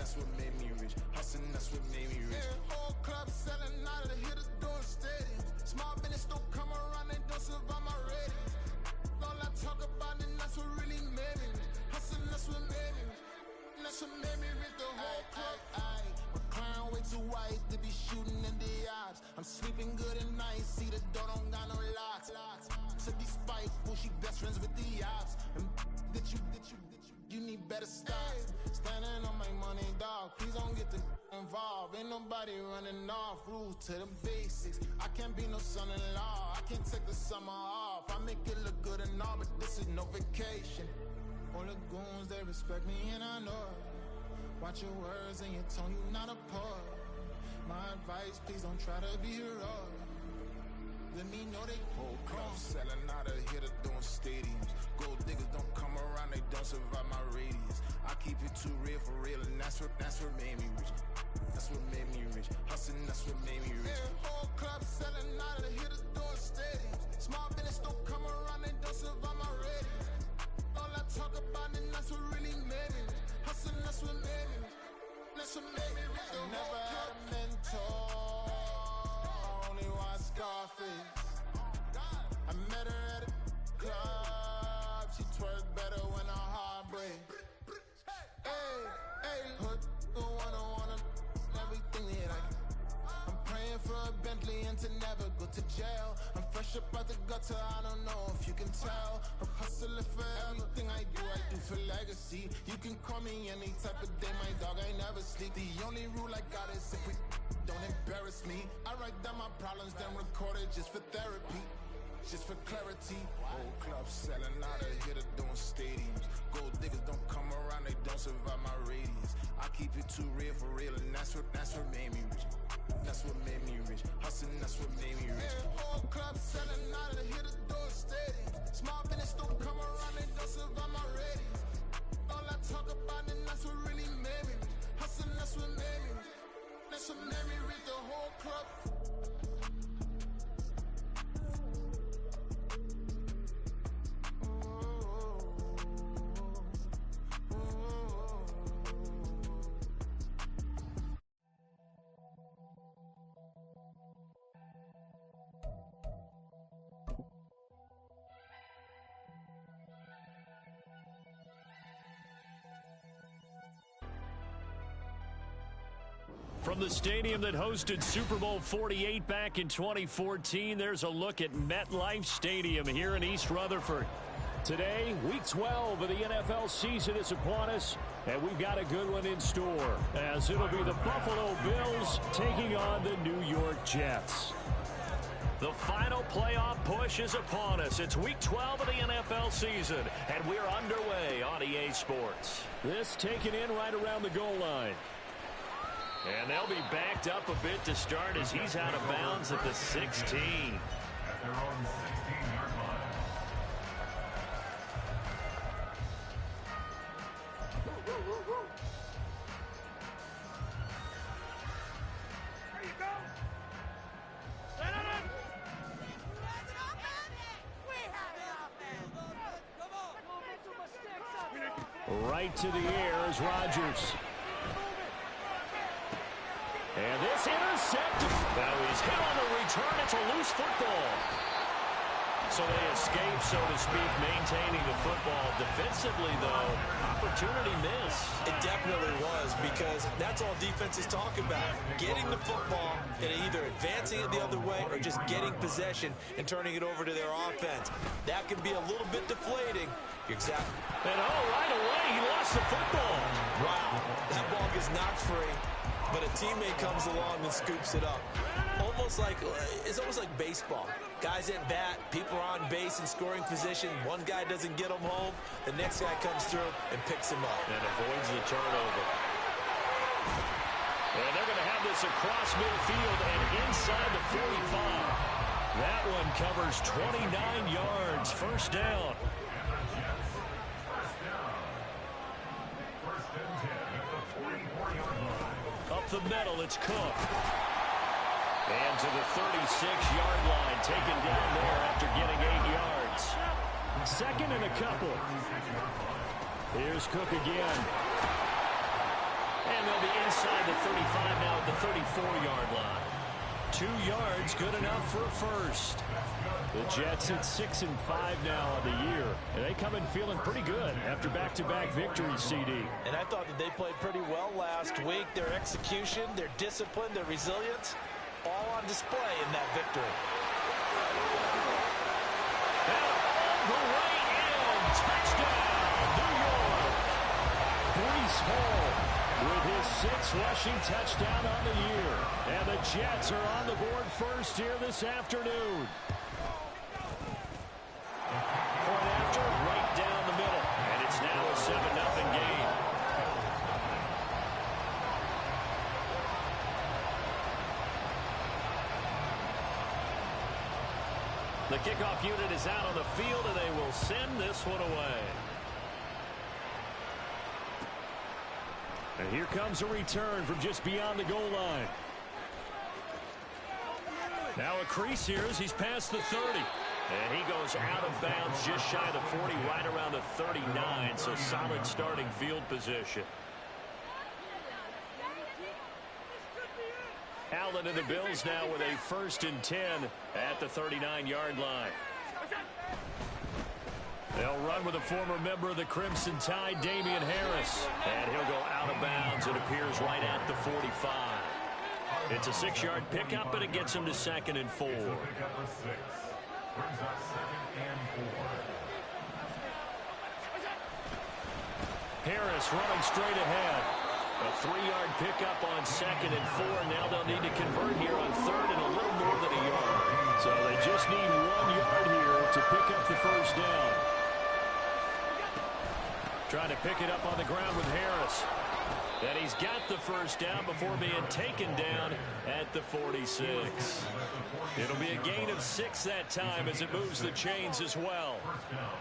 that's what made me rich. Hustling, that's what made me rich. Yeah, whole club selling out of the hitters doing stadiums. Small business don't come around, they don't survive my ratings. All I talk about and that's what really made me rich. Hustling, that's what made me rich. That's what made me rich, the whole club. My clown way too white to be shooting in the eyes. I'm sleeping good at night, see the door don't got no locks. To be spiteful, she best friends with the ops. And you need better stop. Standing on my money, dog. Please don't get involved. Ain't nobody running off. Rules to the basics. I can't be no son-in-law. I can't take the summer off. I make it look good and all, but this is no vacation. All the goons, they respect me and I know it. Watch your words and your tone, you not a poet. My advice, please don't try to be heroic. Let me know they whole club selling out of here to doing stadiums. Gold diggers don't come around, they don't survive my radius. I keep it too real for real, and that's what made me rich. That's what made me rich. Hustling, that's what made me rich. Yeah, whole club selling out of here to doing stadiums. Small business don't come around, they don't survive my radius. All I talk about and that's what really made me rich. Hustling, that's what made me rich. That's what made me rich. I never had a mentor. Only watch Scarface. I met her at a club. She twerk better when her heart breaks. Hey, hood the wanna everything that I can. I'm praying for a Bentley and to never go to jail. I'm fresh up out the gutter, I don't know if you can tell. I'm hustling for everything I do for legacy. You can call me any type of day, my dog, I never sleep. The only rule I got is if we don't embarrass me. I write down my problems, then record it just for therapy. Just for clarity. Whole club selling out of here to doing stadiums. Gold diggers don't come around, they don't survive my radius. I keep it too real for real, and that's what made me rich. That's what made me rich. Hustling, that's what made me rich. Yeah, whole club selling out of here to doing stadiums. Small business don't come around, they don't survive my radius. All I talk about and that's what really made me rich. Hustling, that's what made me rich. That's what made me rich, the whole club. From the stadium that hosted Super Bowl 48 back in 2014, there's a look at MetLife Stadium here in East Rutherford. Today, Week 12 of the NFL season is upon us, and we've got a good one in store, as it'll be the Buffalo Bills taking on the New York Jets. The final playoff push is upon us. It's Week 12 of the NFL season, and we're underway on EA Sports. This taken in right around the goal line. And they'll be backed up a bit to start as he's out of bounds at the 16. At their own 16-yard line. There you go. Set it up. Right to the air is Rodgers. And this intercepted. Now he's hit on the return. It's a loose football. So they escape, so to speak, maintaining the football. Defensively, though, opportunity miss. It definitely was, because that's all defenses talk about. Getting the football and either advancing it the other way or just getting possession and turning it over to their offense. That can be a little bit deflating. Exactly. And right away, he lost the football. Wow, that ball gets knocked free. But a teammate comes along and scoops it up. It's almost like baseball. Guys at bat, people are on base in scoring position. One guy doesn't get him home. The next guy comes through and picks him up. And avoids the turnover. And they're going to have this across midfield and inside the 45. That one covers 29 yards. First down. Up the middle, it's Cook. And to the 36-yard line, taken down there after getting 8 yards. Second and a couple. Here's Cook again. And they'll be inside the 35 now at the 34-yard line. 2 yards, good enough for a first. The Jets at 6-5 now on the year. And they come in feeling pretty good after back-to-back victories, CD. And I thought that they played pretty well last week. Their execution, their discipline, their resilience, all on display in that victory. And all the way in. Touchdown, New York. Breece Hall with his 6th rushing touchdown on the year. And the Jets are on the board first here this afternoon. Point after, right down the middle. And it's now a 7-0 game. The kickoff unit is out on the field, and they will send this one away. And here comes a return from just beyond the goal line. Now a crease here as he's past the 30. And he goes out of bounds just shy of the 40, right around the 39. So solid starting field position. Allen and the Bills now with a 1st and 10 at the 39-yard line. They'll run with a former member of the Crimson Tide, Damian Harris. And he'll go out of bounds. It appears right at the 45. It's a 6-yard pickup, but it gets him to 2nd and 4. Harris running straight ahead. A 3-yard pickup on 2nd and 4. Now they'll need to convert here on 3rd and a little more than a yard. So they just need 1 yard here to pick up the first down. Trying to pick it up on the ground with Harris. And he's got the first down before being taken down at the 46. It'll be a gain of 6 that time as it moves the chains as well.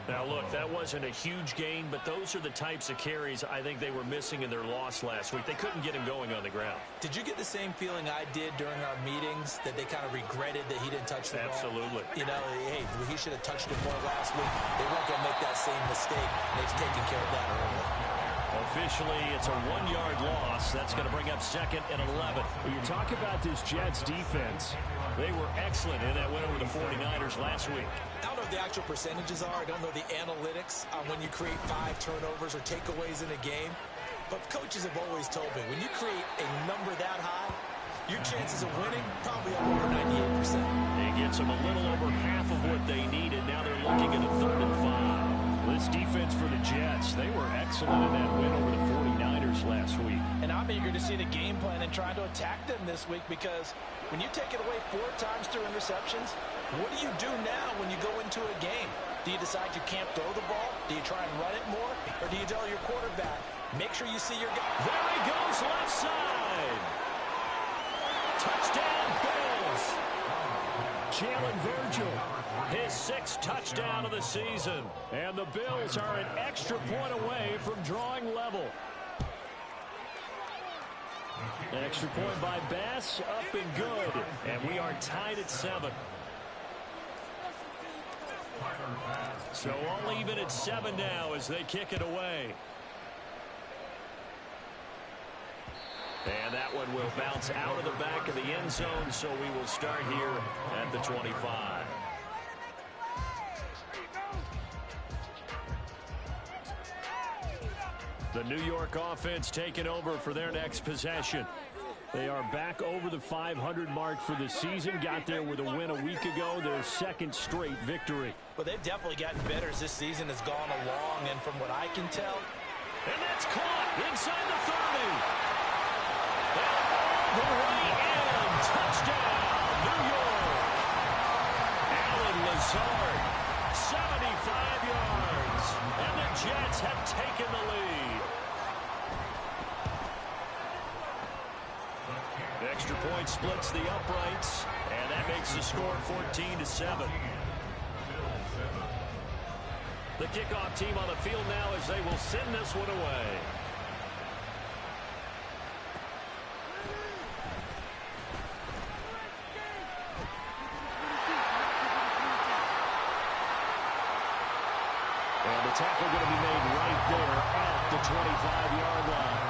Now, look, that wasn't a huge gain, but those are the types of carries I think they were missing in their loss last week. They couldn't get him going on the ground. Did you get the same feeling I did during our meetings, that they kind of regretted that he didn't touch the ball? Absolutely. You know, hey, he should have touched it more last week. They weren't going to make that same mistake, and they've taken care of that early. Officially, it's a 1-yard loss. That's going to bring up 2nd and 11. When you talk about this Jets defense, they were excellent in that win over the 49ers last week. I don't know what the actual percentages are. I don't know the analytics on when you create 5 turnovers or takeaways in a game. But coaches have always told me, when you create a number that high, your chances of winning probably over 98%. It gets them a little over half of what they needed. Now they're looking at a 3rd and 5. This defense for the Jets, they were excellent in that win over the 49ers last week. And I'm eager to see the game plan and try to attack them this week, because when you take it away 4 times through interceptions, what do you do now when you go into a game? Do you decide you can't throw the ball? Do you try and run it more? Or do you tell your quarterback, make sure you see your guy? There he goes, left side. Touchdown, Bills. Jalen Virgil, his 6th touchdown of the season. And the Bills are an extra point away from drawing level. An extra point by Bass, up and good. And we are tied at 7. So all even at 7 now as they kick it away. And that one will bounce out of the back of the end zone, so we will start here at the 25. The New York offense taking over for their next possession. They are back over the 500 mark for the season. Got there with a win a week ago, their 2nd straight victory. Well, they've definitely gotten better as this season has gone along, and from what I can tell. And that's caught inside the 30. The way in, touchdown, New York. Allen Lazard, 75 yards, and the Jets have taken the lead. The extra point splits the uprights, and that makes the score 14-7. The kickoff team on the field now as they will send this one away. And the tackle going to be made right there at the 25-yard line.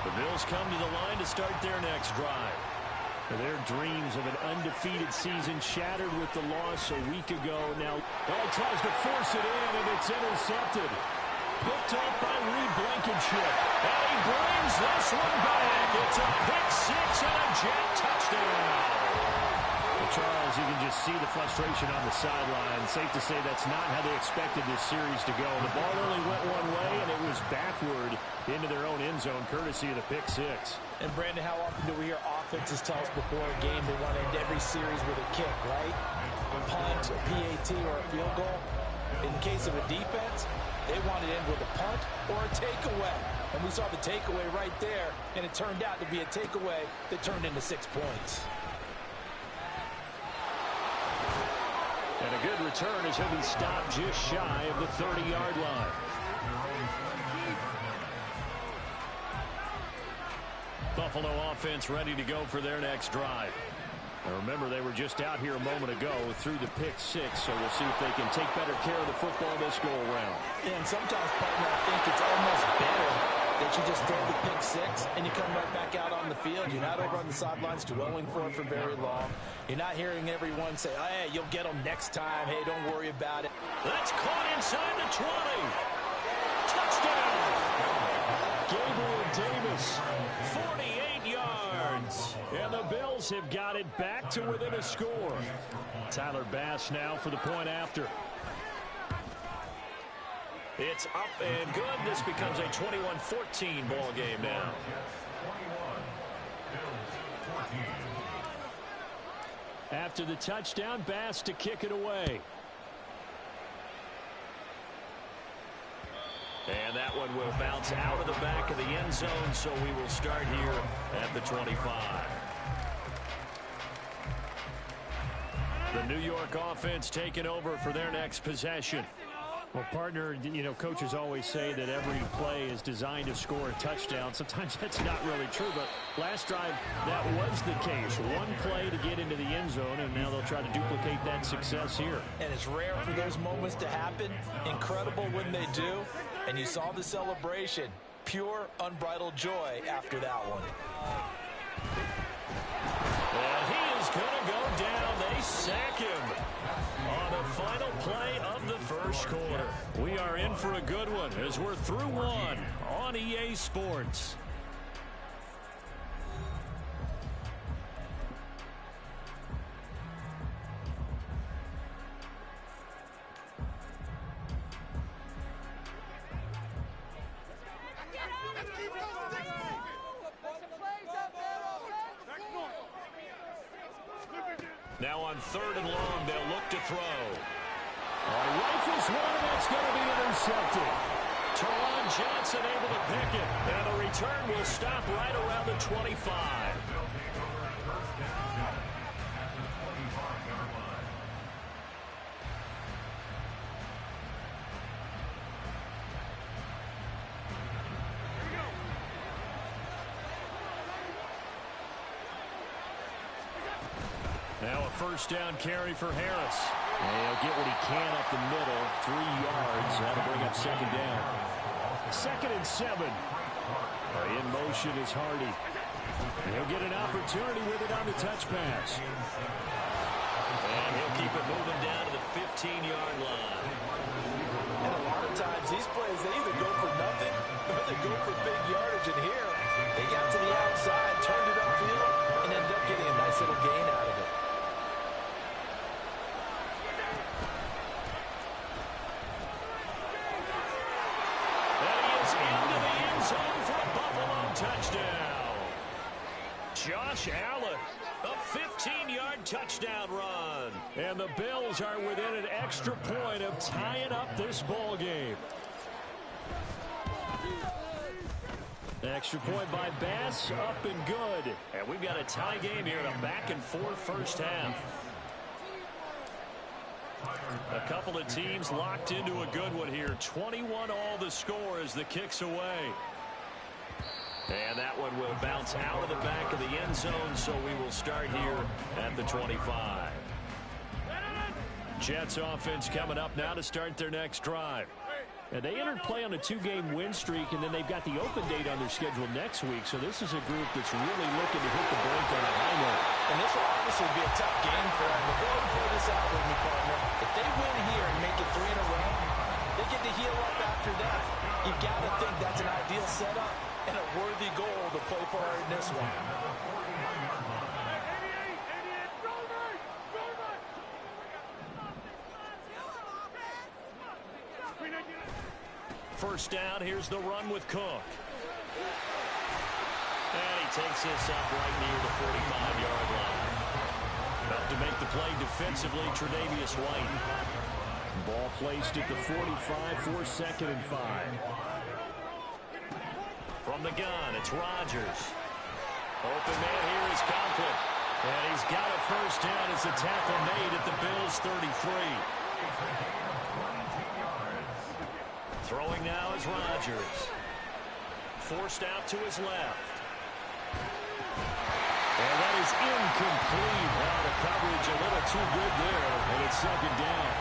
The Bills come to the line to start their next drive. Their dreams of an undefeated season shattered with the loss a week ago. Now, tries to force it in, and it's intercepted. Picked up by Reed Blankenship. And he brings this one back. It's a pick six and a Jet touchdown. Well, Charles, you can just see the frustration on the sideline. Safe to say that's not how they expected this series to go. The ball only went one way, and it was backward into their own end zone, courtesy of the pick six. And, Brandon, how often do we hear offenses tell us before a game they want to end every series with a kick, right? A punt, a PAT, or a field goal. In the case of a defense, they want to end with a punt or a takeaway. And we saw the takeaway right there, and it turned out to be a takeaway that turned into 6 points. And a good return as he'll be stopped just shy of the 30-yard line. Buffalo offense ready to go for their next drive. Now remember, they were just out here a moment ago through the pick six, so we'll see if they can take better care of the football this go-around. And sometimes, partner, I think it's almost better that you just throw the pick six and you come right back out on the field. You're not over on the sidelines dwelling for it for very long. You're not hearing everyone say, oh, hey, you'll get them next time. Hey, don't worry about it. That's caught inside the 20. Touchdown! Gabriel Davis, 48 yards. And the Bills have got it back to within a score. Tyler Bass now for the point after. It's up and good. This becomes a 21-14 ball game now. After the touchdown, Bass to kick it away. And that one will bounce out of the back of the end zone, so we will start here at the 25. The New York offense taking over for their next possession. Well, partner, you know, coaches always say that every play is designed to score a touchdown. Sometimes that's not really true, but last drive, that was the case. One play to get into the end zone, and now they'll try to duplicate that success here. And it's rare for those moments to happen. Incredible when they do. And you saw the celebration. Pure, unbridled joy after that one. And he is going to go down. They sack him on the final play of the first quarter. We are in for a good one as we're through one on EA Sports. Now on 3rd and long, they'll look to throw. Rifles one, and it's going to be intercepted. Teron Johnson able to pick it, and the return will stop right around the 25. Now a first down carry for Harris. And he'll get what he can up the middle, 3 yards. That'll bring up second down. 2nd and 7. In motion is Hardy. He'll get an opportunity with it on the touch pass. And he'll keep it moving down to the 15-yard line. And a lot of times these plays, they either go for nothing or they go for big yardage. And here, they got to the outside, turned it upfield, and ended up getting a nice little gain out of it. Touchdown. Josh Allen, a 15-yard touchdown run. And the Bills are within an extra point of tying up this ball game. Extra point by Bass, up and good. And we've got a tie game here in a back-and-forth first half. A couple of teams locked into a good one here. 21 all the score as the kick's away. And that one will bounce out of the back of the end zone, so we will start here at the 25. Jets offense coming up now to start their next drive. And they entered play on a 2-game win streak, and then they've got the open date on their schedule next week. So this is a group that's really looking to hit the break on a high note. And this will obviously be a tough game for them. But go ahead and play this out with me, partner. If they win here and make it 3 in a row, they get to heal up after that. You got to think that's an ideal setup and a worthy goal to play for in this one. First down, here's the run with Cook. And he takes this up right near the 45-yard line. About to make the play defensively, Tre'Davious White. Ball placed at the 45 for 2nd and 5. From the gun, it's Rodgers. Open man here is Conklin. And he's got a first down as the tackle made at the Bills' 33. Throwing now is Rodgers. Forced out to his left. And that is incomplete. Well, the coverage a little too good there, and it's 2nd down.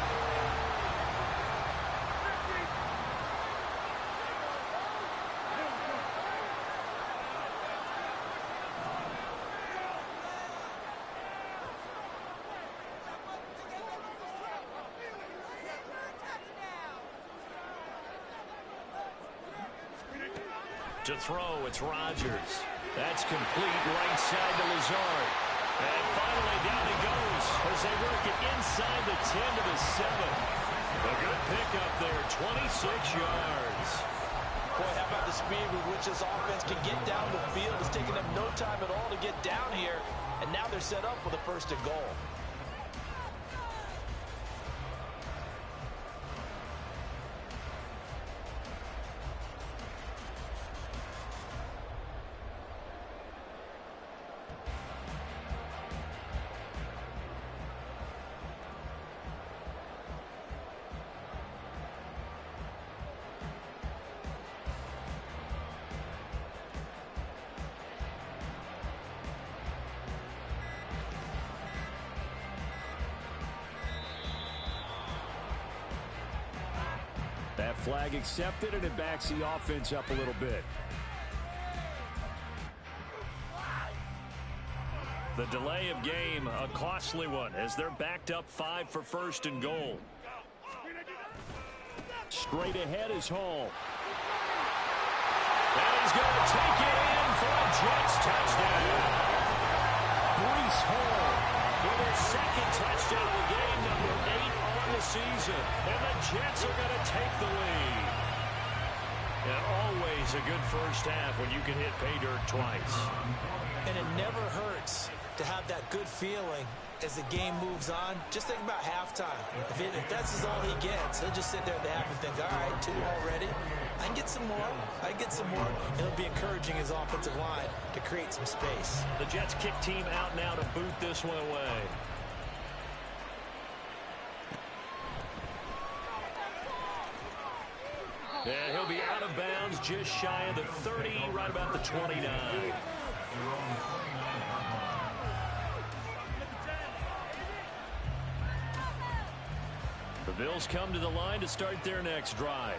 To throw, it's Rodgers. That's complete right side to Lazard. And finally down he goes as they work it inside the 10 to the 7. A good pickup there, 26 yards. Boy, how about the speed with which this offense can get down the field? It's taken them no time at all to get down here. And now they're set up with a 1st and goal. That flag accepted, and it backs the offense up a little bit. The delay of game, a costly one, as they're backed up 5 for 1st and goal. Straight ahead is Hall. And he's going to take it in for a Jets touchdown. Breece Hall with his 2nd touchdown of the game, number 8 on the season. And the Jets are going to take the lead. And always a good first half when you can hit pay dirt twice. And it never hurts to have that good feeling as the game moves on. Just think about halftime. If that's all he gets, he'll just sit there at the half and think, all right, 2 already. I can get some more. I can get some more. And it'll be encouraging his offensive line to create some space. The Jets kick team out now to boot this one away. And he'll be out of bounds just shy of the 30, right about the 29. The Bills come to the line to start their next drive.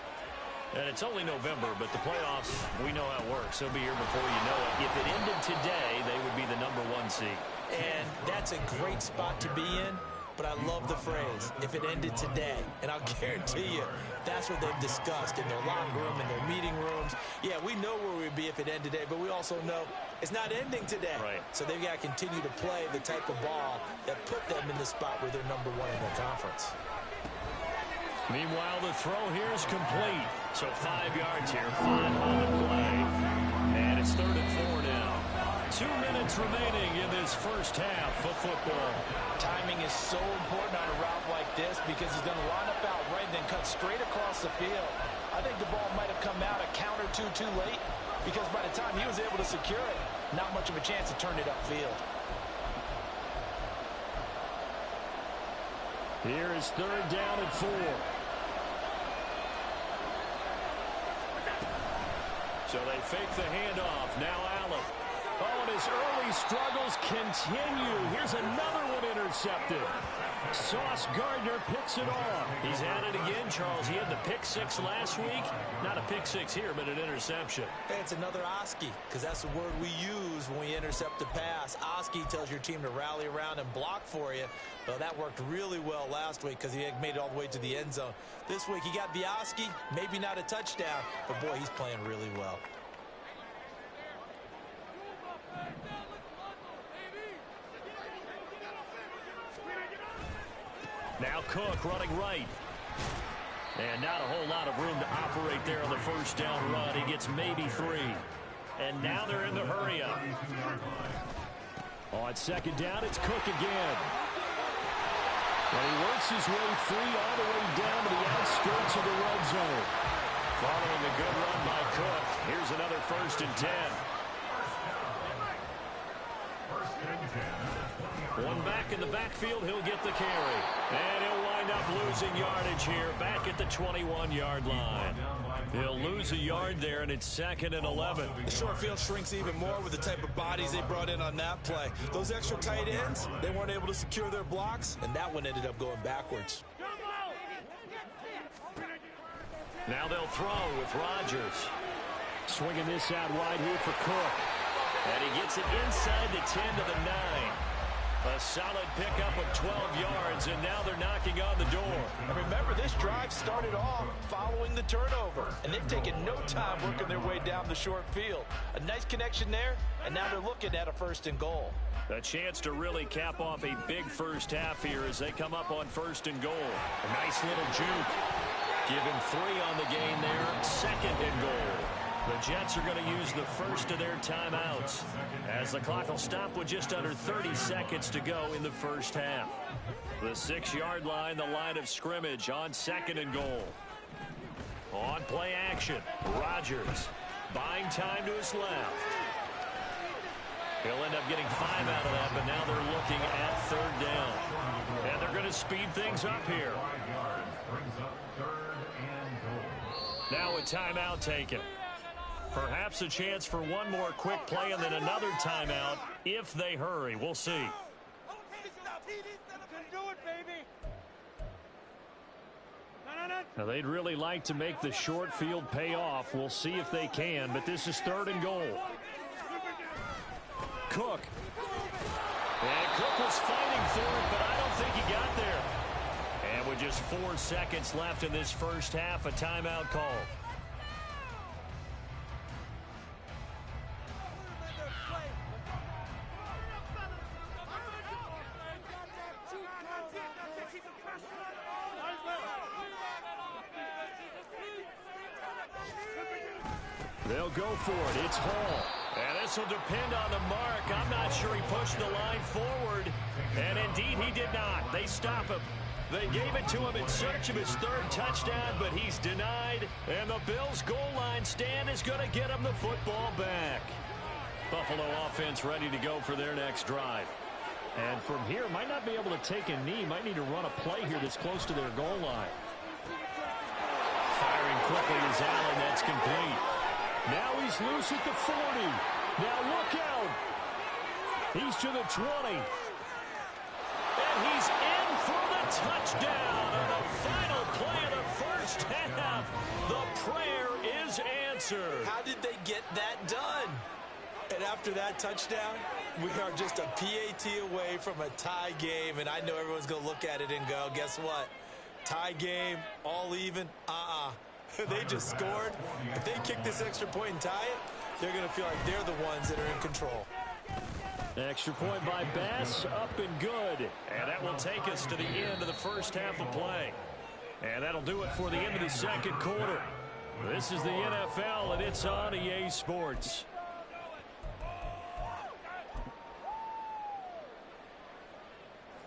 And it's only November, but the playoffs, we know how it works. They'll be here before you know it. If it ended today, they would be the number 1 seed. And that's a great spot to be in. But I love the phrase, if it ended today. And I'll guarantee you, that's what they've discussed in their locker room, in their meeting rooms. Yeah, we know where we'd be if it ended today, but we also know it's not ending today. Right. So they've got to continue to play the type of ball that put them in the spot where they're number 1 in their conference. Meanwhile, the throw here is complete. So 5 yards here, 5 on the play. And it's 3rd and 4 now. 2 minutes remaining in this first half of football. Timing is so important on a route like this because he's going to line up out right and then cut straight across the field. I think the ball might have come out a count or two too late because by the time he was able to secure it, not much of a chance to turn it upfield. Here is 3rd down and 4. So they fake the handoff. Now Allen. Oh, and his early struggles continue. Here's another one intercepted. Sauce Gardner picks it off. He's at it again, Charles. He had the pick six last week. Not a pick six here, but an interception. Hey, it's another Oski, because that's the word we use when we intercept a pass. Oski tells your team to rally around and block for you. Well, that worked really well last week because he made it all the way to the end zone. This week, he got the Oski, maybe not a touchdown, but boy, he's playing really well. Now Cook running right. And not a whole lot of room to operate there on the first down run. He gets maybe 3. And now they're in the hurry up. On second down, it's Cook again. And he works his way free all the way down to the outskirts of the red zone. Following a good run by Cook, here's another 1st and 10. One back in the backfield, he'll get the carry. And he'll wind up losing yardage here, back at the 21-yard line. He'll lose a yard there, and it's 2nd and 11. The short field shrinks even more with the type of bodies they brought in on that play. Those extra tight ends, they weren't able to secure their blocks, and that one ended up going backwards. Now they'll throw with Rodgers. Swinging this out wide here for Cook. And he gets it inside the 10 to the 9. A solid pickup of 12 yards, and now they're knocking on the door. And remember, this drive started off following the turnover, and they've taken no time working their way down the short field. A nice connection there, and now they're looking at a 1st and goal. A chance to really cap off a big first half here as they come up on 1st and goal. A nice little juke. Give him 3 on the gain there. 2nd and goal. The Jets are going to use the first of their timeouts as the clock will stop with just under 30 seconds to go in the first half. The 6-yard line, the line of scrimmage on 2nd and goal. On play action, Rodgers buying time to his left. He'll end up getting 5 out of that, but now they're looking at 3rd down. And they're going to speed things up here. Now a timeout taken. Perhaps a chance for one more quick play and then another timeout if they hurry. We'll see. Now they'd really like to make the short field pay off. We'll see if they can, but this is 3rd and goal. Cook. And Cook was fighting for it, but I don't think he got there. And with just 4 seconds left in this first half, a timeout call. They'll go for it. It's Hall. And this will depend on the mark. I'm not sure he pushed the line forward. And indeed, he did not. They stop him. They gave it to him in search of his 3rd touchdown, but he's denied. And the Bills' goal line stand is going to get him the football back. Buffalo offense ready to go for their next drive. And from here, might not be able to take a knee. Might need to run a play here that's close to their goal line. Firing quickly is Allen. That's complete. Now he's loose at the 40. Now look out. He's to the 20. And he's in for the touchdown on the final play of the first half. The prayer is answered. How did they get that done? And after that touchdown, we are just a PAT away from a tie game. And I know everyone's going to look at it and go, guess what? Tie game, all even, They just scored. If they kick this extra point and tie it, they're going to feel like they're the ones that are in control. Extra point by Bass, up and good. And that will take us to the end of the first half of play. And that'll do it for the end of the 2nd quarter. This is the NFL, and it's on EA Sports.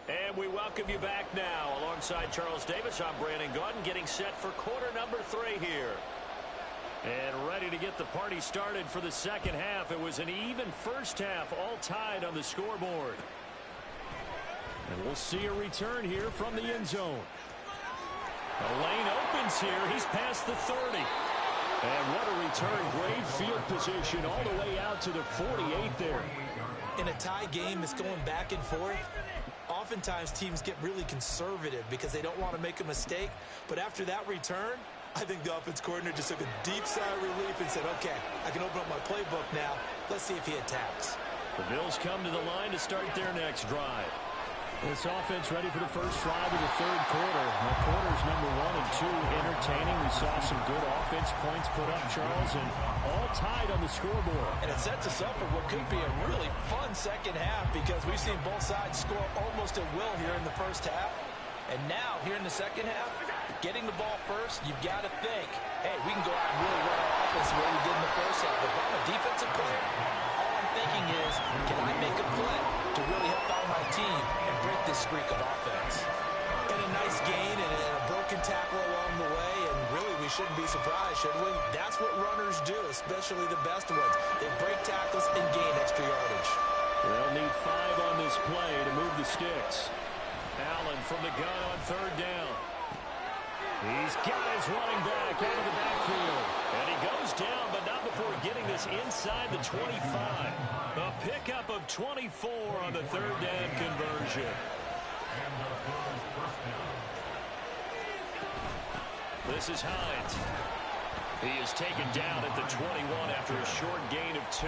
And we welcome you back now. Alongside Charles Davis, I'm Brandon Gaudin, getting set for quarter number 3 here. And ready to get the party started for the second half. It was an even first half, all tied on the scoreboard. And we'll see a return here from the end zone. The lane opens here. He's past the 30. And what a return. Great field position all the way out to the 48 there. In a tie game that's going back and forth, oftentimes teams get really conservative because they don't want to make a mistake. But after that return, I think the offense coordinator just took a deep sigh of relief and said, okay, I can open up my playbook now. Let's see if he attacks. The Bills come to the line to start their next drive. This offense ready for the first drive of the third quarter. Quarters number 1 and 2 entertaining. We saw some good offense points put up, Charles, and all tied on the scoreboard. And it sets us up for what could be a really fun second half because we've seen both sides score almost at will here in the first half. And now, here in the second half, getting the ball first, you've got to think, hey, we can go out and really run our offense the way we did in the first half. If I'm a defensive player, all I'm thinking is, can I make a play to really help out my team and break this streak of offense? And a nice gain and a broken tackle along the way, and really we shouldn't be surprised, should we? That's what runners do, especially the best ones. They break tackles and gain extra yardage. They'll need 5 on this play to move the sticks. Allen from the gun on third down. He's got his running back out of the backfield. And he goes down, but not before getting this inside the 25. A pickup of 24 on the third down conversion. This is Hines. He is taken down at the 21 after a short gain of 2.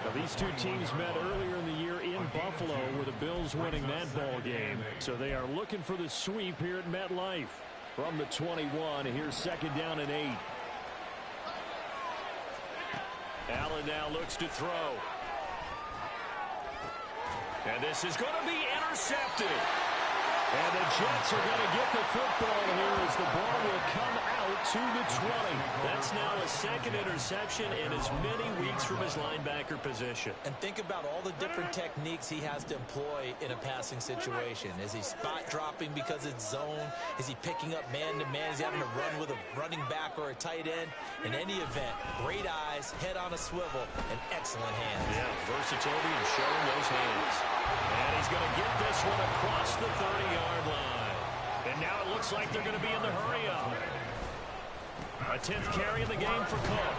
Now, these two teams met earlier in the year in Buffalo with the Bills winning that ball game. So they are looking for the sweep here at MetLife. From the 21, here's second down and 8. Allen now looks to throw. And this is going to be intercepted. And the Jets are going to get the football here as the ball will come out to the 20. That's now a second interception in as many weeks from his linebacker position. And think about all the different techniques he has to employ in a passing situation. Is he spot dropping because it's zone? Is he picking up man-to-man? Is he having to run with a running back or a tight end? In any event, great eyes, head on a swivel, and excellent hands. Yeah, versatility and showing those hands. And he's going to get this one across the 30-yard line. And now it looks like they're going to be in the hurry-up. A 10th carry in the game for Cook.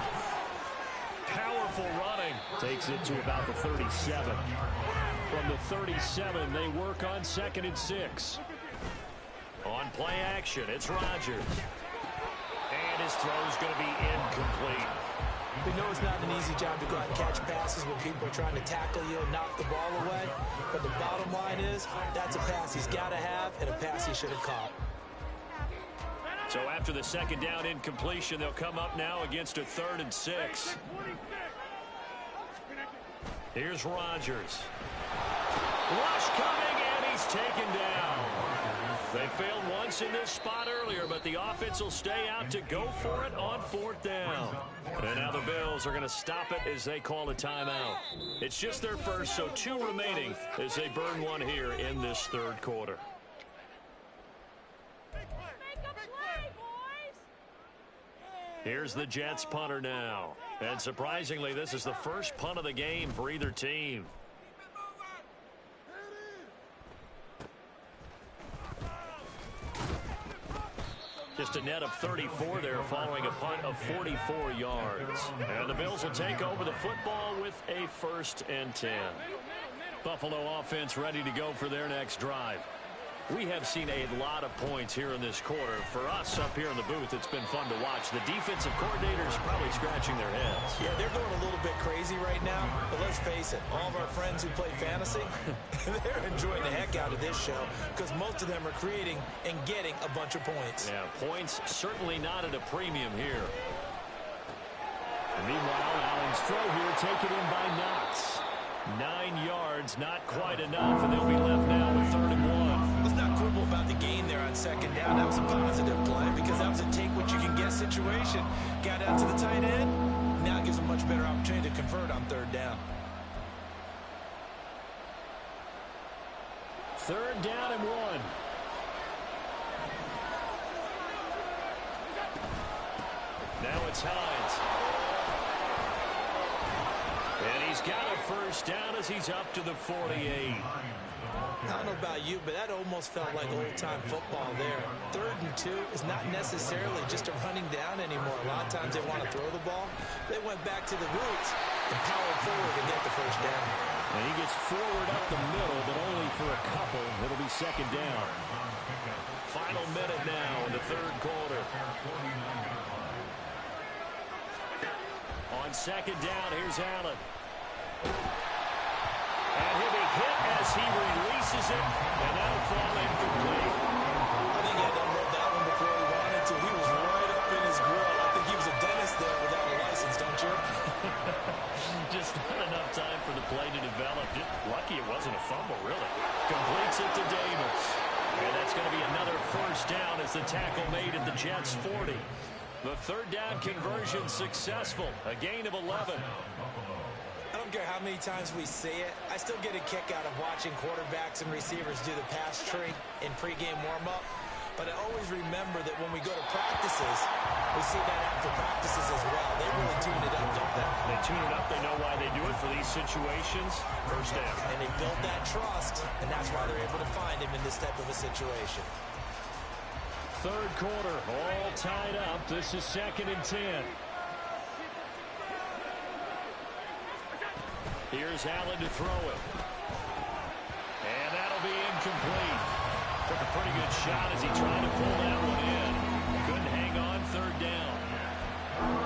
Powerful running. Takes it to about the 37. From the 37, they work on 2nd and 6. On play action, it's Rodgers. And his throw's going to be incomplete. We know it's not an easy job to go out and catch passes when people are trying to tackle you and knock the ball away. But the bottom line is, that's a pass he's got to have and a pass he should have caught. So after the second down incompletion, they'll come up now against a 3rd and 6. Here's Rodgers. Rush coming, and he's taken down. They failed once in this spot earlier, but the offense will stay out to go for it on 4th down. And now the Bills are going to stop it as they call a timeout. It's just their first, so 2 remaining as they burn one here in this third quarter. Here's the Jets punter now. And surprisingly, this is the first punt of the game for either team. Just a net of 34 there following a punt of 44 yards. And the Bills will take over the football with a 1st and 10. Buffalo offense ready to go for their next drive. We have seen a lot of points here in this quarter. For us up here in the booth, it's been fun to watch. The defensive coordinators probably scratching their heads. Yeah, they're going a little bit crazy right now. But let's face it, all of our friends who play fantasy, they're enjoying the heck out of this show because most of them are creating and getting a bunch of points. Yeah, points certainly not at a premium here. And meanwhile, Allen's throw here taken in by Knox. 9 yards, not quite enough, and they'll be left now with 3rd and 1. Let's not quibble about the gain there on 2nd down. That was a positive play because that was a take-what-you-can-get situation. Got out to the tight end. Now it gives a much better opportunity to convert on 3rd down. 3rd down and 1. Now it's Hines. And he's got a 1st down as he's up to the 48. I don't know about you, but that almost felt like old-time football there. 3rd and 2 is not necessarily just a running down anymore. A lot of times they want to throw the ball. They went back to the roots and powered forward to get the 1st down. And he gets forward up the middle, but only for a couple. It'll be second down. Final minute now in the third quarter. On second down, here's Allen. And he'll be hit as he releases it, and that'll fall incomplete. I think he had to unload that one before he wanted to. He was right up in his grill. I think he was a dentist there without a license, don't you? Just not enough time for the play to develop. Just lucky it wasn't a fumble, really. Completes it to Davis. And that's going to be another first down as the tackle made at the Jets' 40. The third down conversion successful. A gain of 11. I don't care how many times we see it. I still get a kick out of watching quarterbacks and receivers do the pass tree in pregame warm-up. But I always remember that when we go to practices, we see that after practices as well. They really tune it up, don't they? They tune it up. They know why they do it for these situations. First down. And they build that trust, and that's why they're able to find him in this type of a situation. Third quarter, all tied up. This is 2nd and 10. Here's Allen to throw it. And that'll be incomplete. Took a pretty good shot as he tried to pull that one in. Couldn't hang on third down.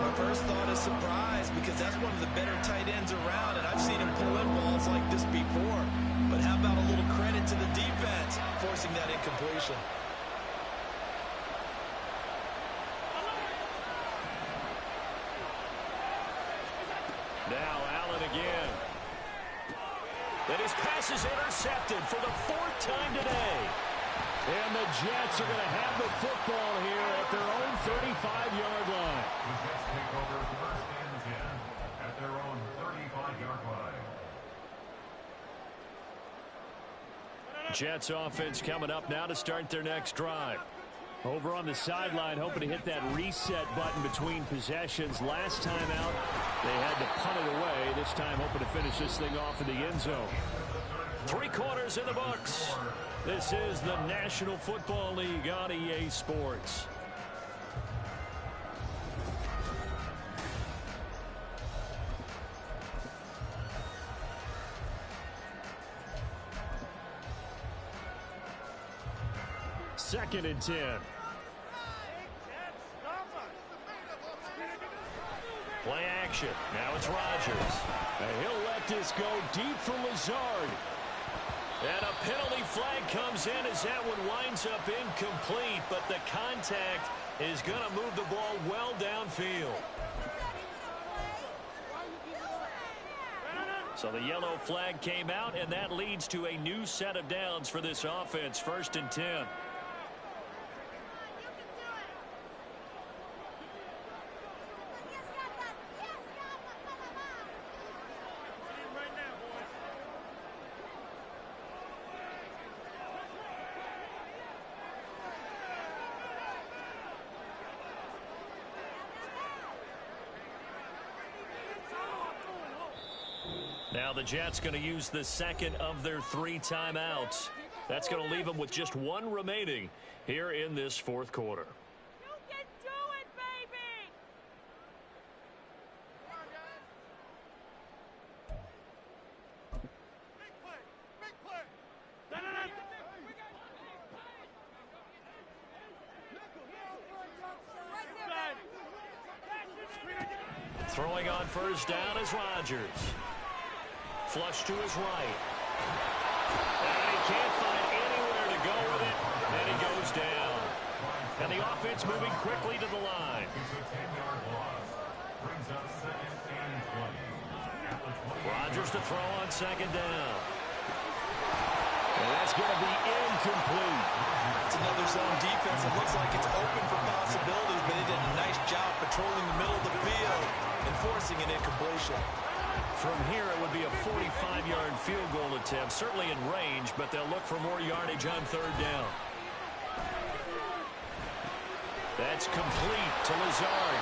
My first thought is surprise, because that's one of the better tight ends around, and I've seen him pull in balls like this before. But how about a little credit to the defense forcing that incompletion? Now Allen again. And his pass is intercepted for the 4th time today. And the Jets are going to have the football here at their own 35-yard line. The Jets take over first and 10 at their own 35-yard line. Jets offense coming up now to start their next drive. Over on the sideline, hoping to hit that reset button between possessions. Last time out, they had to punt it away. This time, hoping to finish this thing off in the end zone. 3 quarters in the books. This is the National Football League on EA Sports. Second and 10. Play action. Now it's Rodgers. And he'll let this go deep for Lazard. And a penalty flag comes in as that one winds up incomplete, but the contact is going to move the ball well downfield. So the yellow flag came out, and that leads to a new set of downs for this offense. 1st and 10. Now the Jets going to use the second of their 3 timeouts. That's going to leave them with just 1 remaining here in this 4th quarter. You can do it, baby! Big play! Big play! Throwing on first down is Rodgers. Flush to his right. And he can't find anywhere to go with it. And he goes down. And the offense moving quickly to the line. It's a 10-yard loss. Brings up 2nd and 20. At the 20. Rodgers to throw on second down. And that's going to be incomplete. It's another zone defense. It looks like it's open for possibilities, but they did a nice job patrolling the middle of the field and forcing an incompletion. From here, it would be a 45-yard field goal attempt, certainly in range, but they'll look for more yardage on third down. That's complete to Lazard.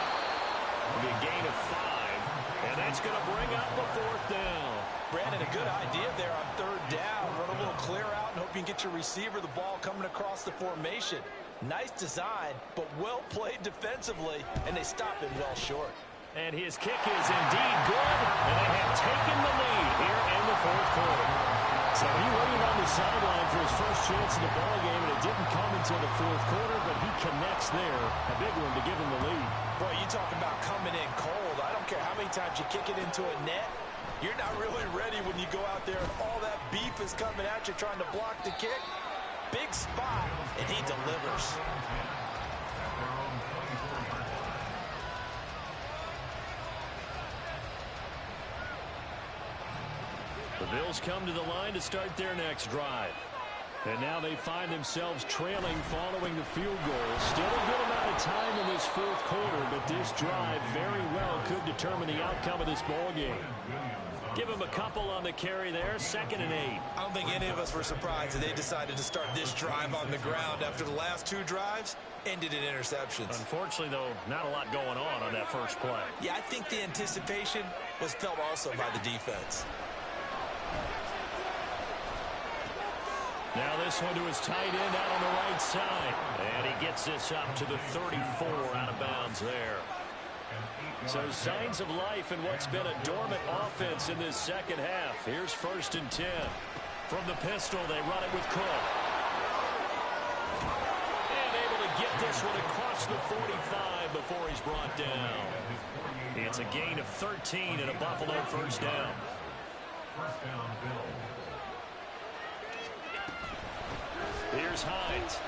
It'll be a gain of 5, and that's going to bring up the 4th down. Brandon, a good idea there on third down. Run a little clear out and hope you can get your receiver the ball coming across the formation. Nice design, but well played defensively, and they stop it well short. And his kick is indeed good, and they have taken the lead here in the fourth quarter. So he waited on the sideline for his first chance in the ballgame, and it didn't come until the fourth quarter, but he connects there. A big one to give him the lead. Boy, you talk about coming in cold. I don't care how many times you kick it into a net. You're not really ready when you go out there and all that beef is coming at you trying to block the kick. Big spot, and he delivers. The Bills come to the line to start their next drive. And now they find themselves trailing following the field goal. Still a good amount of time in this fourth quarter, but this drive very well could determine the outcome of this ball game. Give him a couple on the carry there, 2nd and 8. I don't think any of us were surprised that they decided to start this drive on the ground after the last 2 drives ended in interceptions. Unfortunately, though, not a lot going on that first play. Yeah, I think the anticipation was felt also by the defense. Now this one to his tight end out on the right side. And he gets this up to the 34 out of bounds there. So signs of life in what's been a dormant offense in this second half. Here's 1st and 10. From the pistol, they run it with Cook. And able to get this one across the 45 before he's brought down. It's a gain of 13 and a Buffalo first down. First down, Bills. Here's Hines.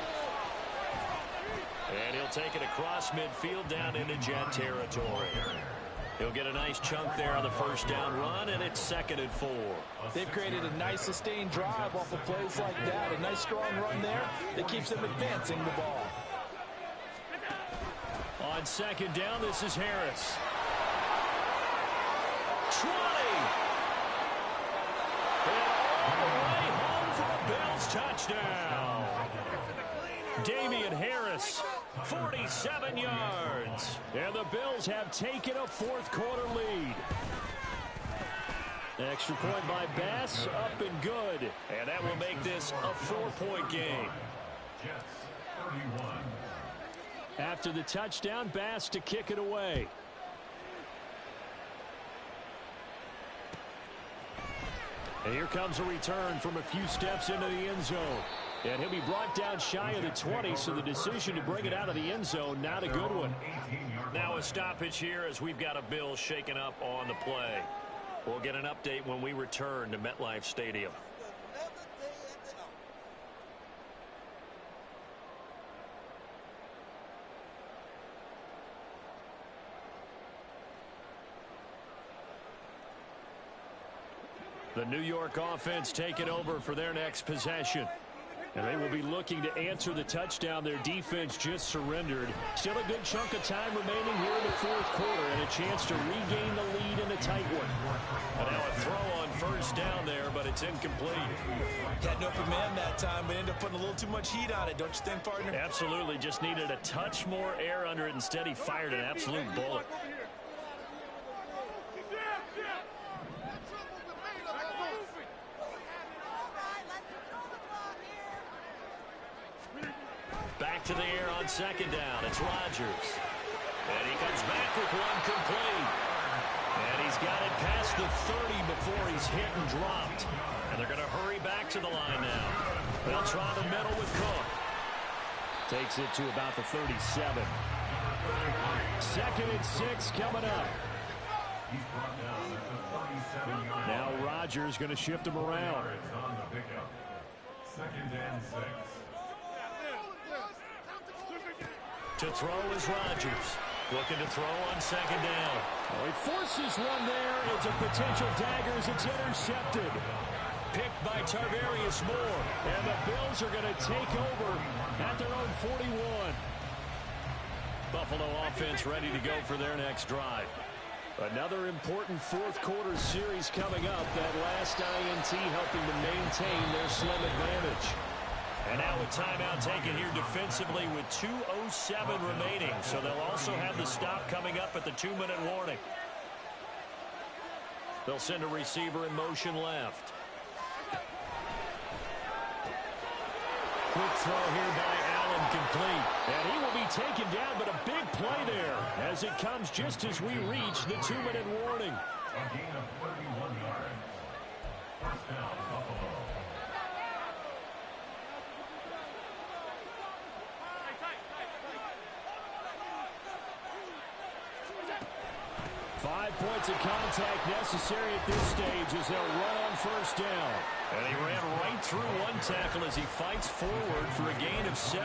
And he'll take it across midfield down into Jet territory. He'll get a nice chunk there on the first down run, and it's 2nd and 4. They've created a nice sustained drive off of plays like that. A nice strong run there that keeps them advancing the ball. On 2nd down, this is Harris. 20! And all the way home for a Bills touchdown. Damian Harris, 47 yards. And the Bills have taken a fourth quarter lead. Extra point by Bass, up and good. And that will make this a 4-point game. Jets, 31. After the touchdown, Bass to kick it away. And here comes a return from a few steps into the end zone. And he'll be brought down shy of the 20, so the decision to bring it out of the end zone, not a good one. Now a stoppage here as we've got a Bills shaken up on the play. We'll get an update when we return to MetLife Stadium. The New York offense taking over for their next possession. And they will be looking to answer the touchdown their defense just surrendered. Still a good chunk of time remaining here in the fourth quarter and a chance to regain the lead in a tight one. And now a throw on first down there, but it's incomplete. Had no man that time, but ended up putting a little too much heat on it, don't you think, partner? Absolutely. Just needed a touch more air under it. Instead, he fired an absolute bullet. Back to the air on 2nd down. It's Rodgers. And he comes back with one complete. And he's got it past the 30 before he's hit and dropped. And they're going to hurry back to the line now. They'll try the middle with Cook. Takes it to about the 37. 2nd and 6 coming up. He's brought down at the 37-yard line. Now Rodgers going to shift him around. It's on the pickup. 2nd and 6. To throw is Rodgers. Looking to throw on 2nd down. Well, he forces one there. It's a potential dagger as it's intercepted. Picked by Tarvarius Moore. And the Bills are going to take over at their own 41. Buffalo offense ready to go for their next drive. Another important fourth quarter series coming up. That last INT helping to maintain their slim advantage. And now a timeout taken here defensively with 2:07 remaining. So they'll also have the stop coming up at the 2-minute warning. They'll send a receiver in motion left. Quick throw here by Allen. Allen complete. And he will be taken down, but a big play there as it comes just as we reach the 2-minute warning. A gain of 31 yards. First down, Buffalo. 5 points of contact necessary at this stage as they'll run on first down. And he ran right through one tackle as he fights forward for a gain of 7.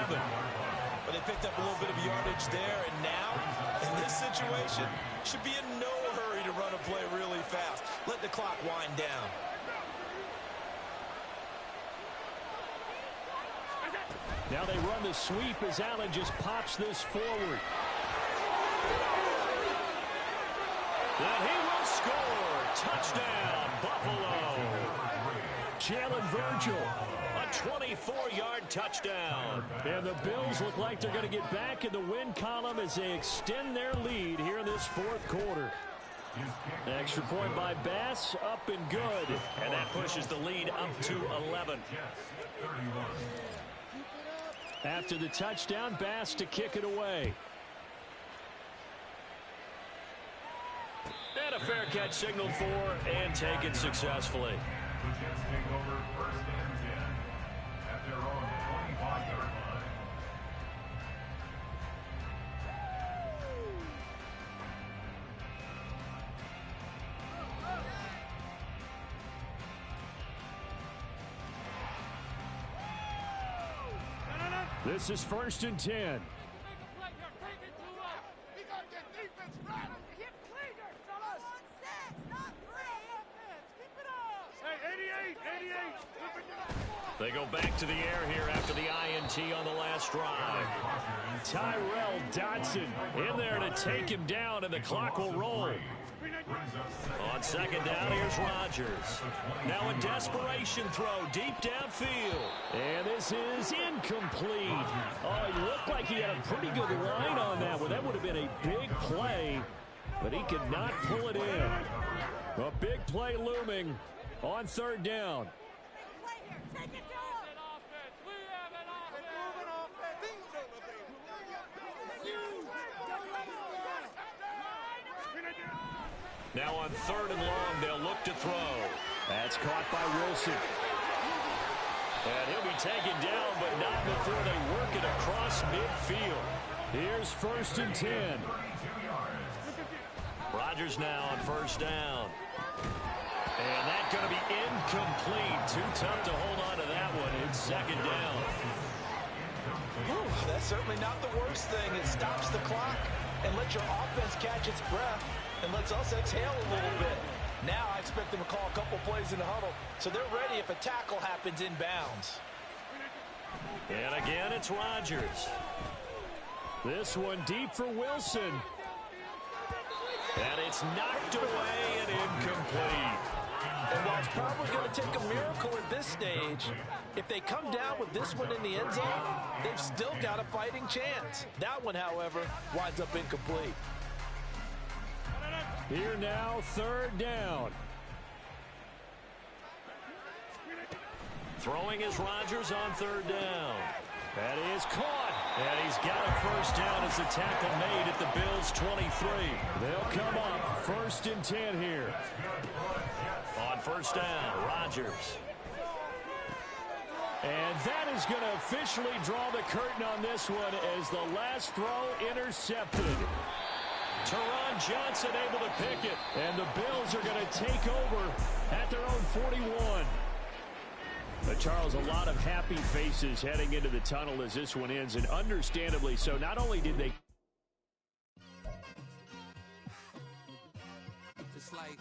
But they picked up a little bit of yardage there, and now, in this situation, should be in no hurry to run a play really fast. Let the clock wind down. Now they run the sweep as Allen just pops this forward. And he will score. Touchdown, Buffalo. Jalen Virgil, a 24-yard touchdown. And the Bills look like they're going to get back in the win column as they extend their lead here in this fourth quarter. Extra point by Bass, up and good. And that pushes the lead up to 11. After the touchdown, Bass to kick it away. And a fair catch signaled for and taken successfully. The Jets take over first and 10 at their own 25-yard line. This is first and 10. They go back to the air here after the INT on the last drive. Tyrell Dodson in there to take him down, and the clock will roll. On second down, here's Rodgers. Now a desperation throw deep downfield. And this is incomplete. Oh, he looked like he had a pretty good line on that one. That would have been a big play, but he could not pull it in. A big play looming on third down. Now on third and long, they'll look to throw. That's caught by Wilson. And he'll be taken down, but not before they work it across midfield. Here's first and 10. Rodgers now on first down. And that's going to be incomplete. Too tough to hold on to that one. It's second down. Whew, that's certainly not the worst thing. It stops the clock and lets your offense catch its breath and lets us exhale a little bit. Now I expect them to call a couple plays in the huddle, so they're ready if a tackle happens inbounds. And again, it's Rodgers. This one deep for Wilson. And it's knocked away and incomplete. And while it's probably going to take a miracle at this stage, if they come down with this one in the end zone, they've still got a fighting chance. That one, however, winds up incomplete. Here now, third down. Throwing is Rodgers on third down. That is caught. And he's got a first down as the tackle made at the Bills' 23. They'll come up first and 10 here. On first down, Rodgers. And that is going to officially draw the curtain on this one as the last throw intercepted. Teron Johnson able to pick it. And the Bills are going to take over at their own 41. But Charles, a lot of happy faces heading into the tunnel as this one ends, and understandably so. Not only did they... Just like